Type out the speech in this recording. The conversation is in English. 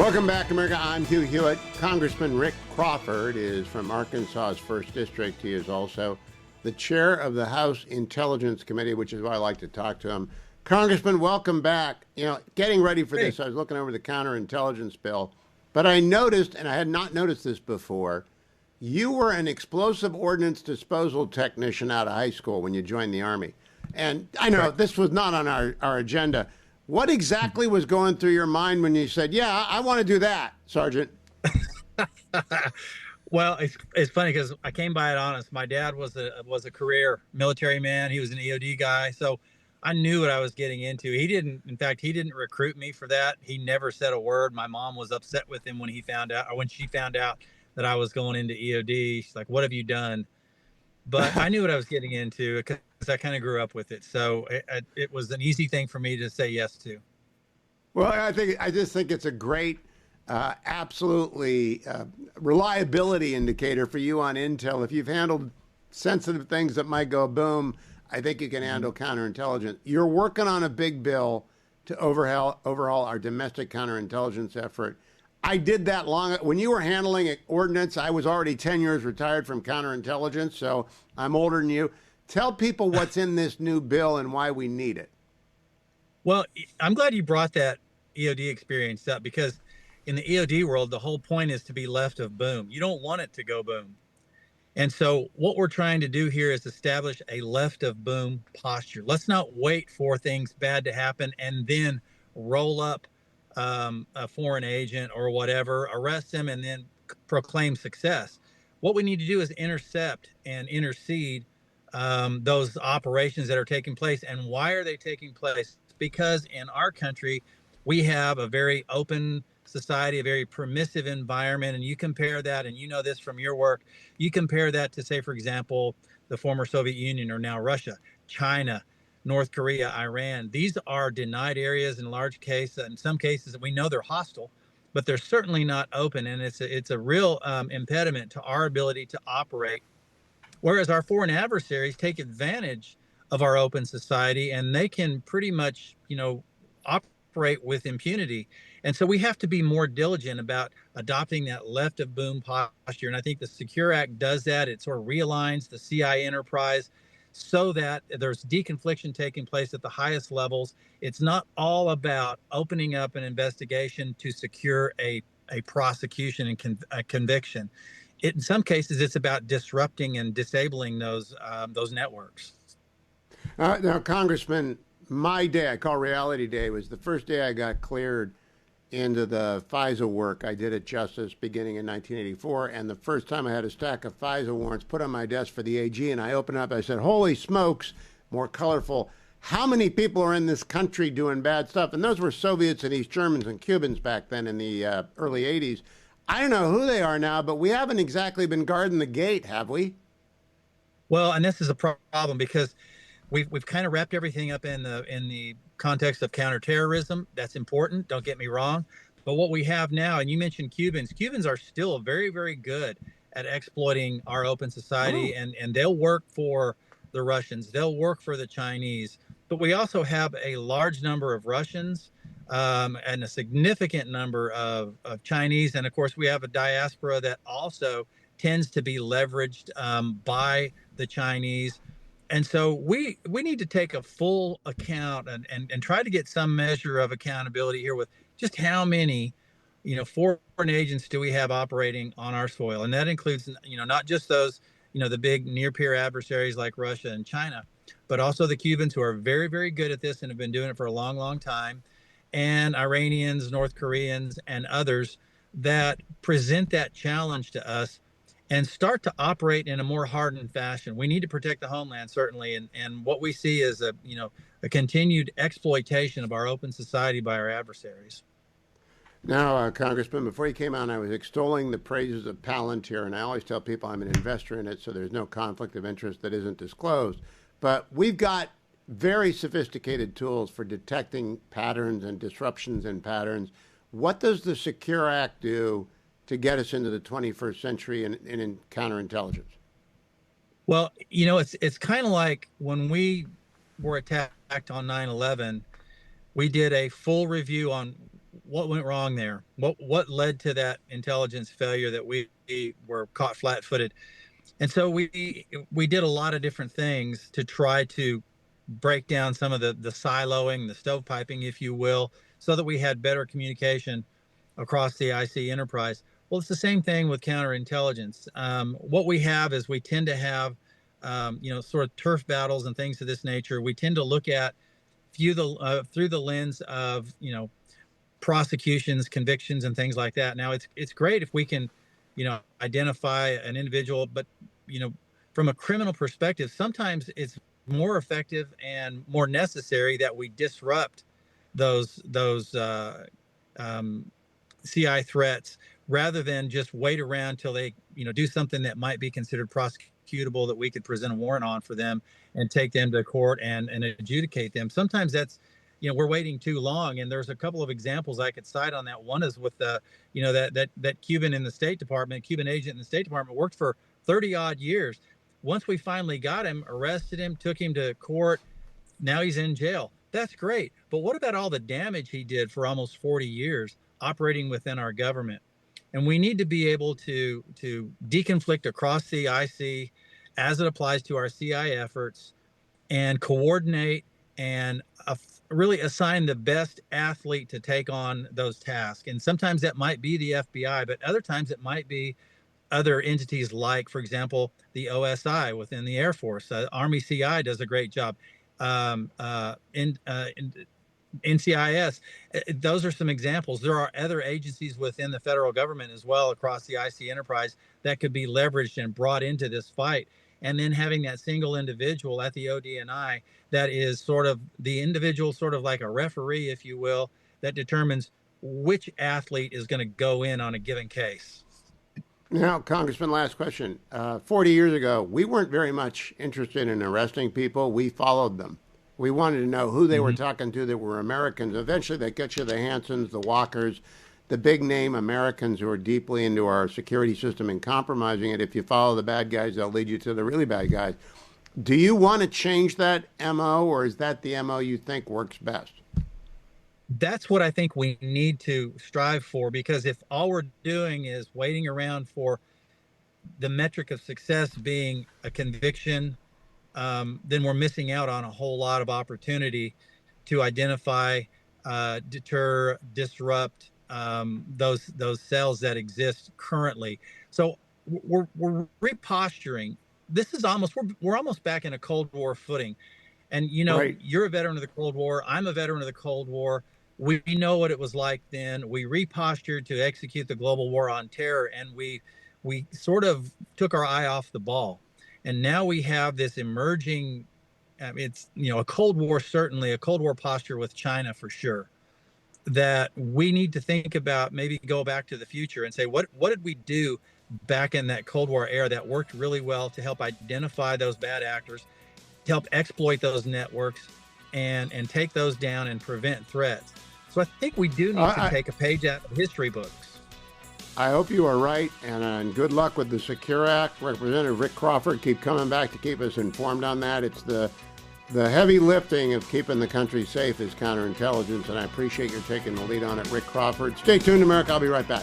Welcome back, America. I'm Hugh Hewitt. Congressman Rick Crawford is from Arkansas's 1st District. He is also the chair of the House Intelligence Committee, which is why I like to talk to him. Congressman, welcome back. You know, getting ready for this, I was looking over the counterintelligence bill, but I noticed, and I had not noticed this before, you were an explosive ordnance disposal technician out of high school when you joined the Army. And I know this was not on our agenda. What exactly was going through your mind when you said, yeah, I want to do that, Sergeant? Well, it's funny because I came by it honest. My dad was a career military man. He was an EOD guy. So I knew what I was getting into. In fact, he didn't recruit me for that. He never said a word. My mom was upset with him when she found out that I was going into EOD. She's like, what have you done? But I knew what I was getting into because I kind of grew up with it. So it was an easy thing for me to say yes to. Well, I just think it's a great, absolutely reliability indicator for you on intel. If you've handled sensitive things that might go boom, I think you can handle counterintelligence. You're working on a big bill to overhaul our domestic counterintelligence effort. I did that when you were handling ordnance. I was already 10 years retired from counterintelligence, so I'm older than you. Tell people what's in this new bill and why we need it. Well, I'm glad you brought that EOD experience up because in the EOD world, the whole point is to be left of boom. You don't want it to go boom. And so what we're trying to do here is establish a left of boom posture. Let's not wait for things bad to happen and then roll up a foreign agent or whatever, arrest them, and then proclaim success. What we need to do is intercept and intercede those operations that are taking place. And why are they taking place? Because in our country, we have a very open society, a very permissive environment. And you compare that, and you know this from your work, you compare that to, say, for example, the former Soviet Union or now Russia, China, North Korea, Iran. These are denied areas in large cases. In some cases, we know they're hostile, but they're certainly not open. And it's a real impediment to our ability to operate. Whereas our foreign adversaries take advantage of our open society and they can pretty much, operate with impunity. And so we have to be more diligent about adopting that left of boom posture. And I think the Secure Act does that. It sort of realigns the CI enterprise so that there's deconfliction taking place at the highest levels. It's not all about opening up an investigation to secure a prosecution and a conviction. In some cases, it's about disrupting and disabling those networks. Now, Congressman, my day, I call Reality Day, was the first day I got cleared into the FISA work I did at Justice beginning in 1984. And the first time I had a stack of FISA warrants put on my desk for the AG, and I opened up, I said, holy smokes, more colorful. How many people are in this country doing bad stuff? And those were Soviets and East Germans and Cubans back then in the early 80s. I don't know who they are now, but we haven't exactly been guarding the gate, have we? Well, and this is a problem because we've kind of wrapped everything up in the context of counterterrorism. That's important. Don't get me wrong. But what we have now, and you mentioned Cubans. Cubans are still very, very good at exploiting our open society, and they'll work for the Russians. They'll work for the Chinese. But we also have a large number of Russians and a significant number of Chinese. And of course, we have a diaspora that also tends to be leveraged by the Chinese. And so we need to take a full account and try to get some measure of accountability here with just how many, foreign agents do we have operating on our soil? And that includes, not just those, the big near peer adversaries like Russia and China, but also the Cubans who are very, very good at this and have been doing it for a long, long time, and Iranians, North Koreans, and others that present that challenge to us and start to operate in a more hardened fashion. We need to protect the homeland, certainly. And what we see is a continued exploitation of our open society by our adversaries. Now, Congressman, before you came on, I was extolling the praises of Palantir, and I always tell people I'm an investor in it, so there's no conflict of interest that isn't disclosed. But we've got very sophisticated tools for detecting patterns and disruptions in patterns. What does the Secure Act do to get us into the 21st century in counterintelligence? Well, it's kind of like when we were attacked on 9/11, we did a full review on what went wrong there? What led to that intelligence failure that we were caught flat-footed? And so we did a lot of different things to try to break down some of the siloing, the stovepiping, if you will, so that we had better communication across the IC enterprise. Well, it's the same thing with counterintelligence. What we have is we tend to have, sort of turf battles and things of this nature. We tend to look at through the lens of, prosecutions, convictions, and things like that. Now, it's great if we can, identify an individual, but from a criminal perspective, sometimes it's more effective and more necessary that we disrupt those CI threats rather than just wait around till they do something that might be considered prosecutable that we could present a warrant on for them and take them to court and adjudicate them. Sometimes that's we're waiting too long, and there's a couple of examples I could cite on that. One is with the that Cuban in the State Department, Cuban agent in the State Department, worked for 30 odd years. Once we finally got him, arrested him, took him to court, now he's in jail. That's great. But what about all the damage he did for almost 40 years operating within our government? And we need to be able to deconflict across the IC as it applies to our CI efforts and coordinate and really assign the best athlete to take on those tasks. And sometimes that might be the FBI, but other times it might be other entities like, for example, the OSI within the Air Force. Army CI does a great job. NCIS, those are some examples. There are other agencies within the federal government as well across the IC enterprise that could be leveraged and brought into this fight. And then having that single individual at the ODNI that is sort of the individual, sort of like a referee, if you will, that determines which athlete is going to go in on a given case. Now, Congressman, last question. 40 years ago, we weren't very much interested in arresting people. We followed them. We wanted to know who they were talking to that were Americans. Eventually, they get you the Hansons, the Walkers, the big name Americans who are deeply into our security system and compromising it. If you follow the bad guys, they'll lead you to the really bad guys. Do you want to change that MO, or is that the MO you think works best? That's what I think we need to strive for, because if all we're doing is waiting around for the metric of success being a conviction, then we're missing out on a whole lot of opportunity to identify, deter, disrupt those cells that exist currently. So we're reposturing. This is we're almost back in a Cold War footing. And, Right. You're a veteran of the Cold War. I'm a veteran of the Cold War. We know what it was like then. We repostured to execute the global war on terror, and we sort of took our eye off the ball. And now we have this emerging, it's, a Cold War, certainly a Cold War posture with China for sure, that we need to think about, maybe go back to the future and say, what did we do back in that Cold War era that worked really well to help identify those bad actors, to help exploit those networks and take those down and prevent threats. So I think we do need to take a page out of history books. I hope you are right, and good luck with the Secure Act. Representative Rick Crawford, keep coming back to keep us informed on that. It's the heavy lifting of keeping the country safe is counterintelligence, and I appreciate your taking the lead on it, Rick Crawford. Stay tuned, America. I'll be right back.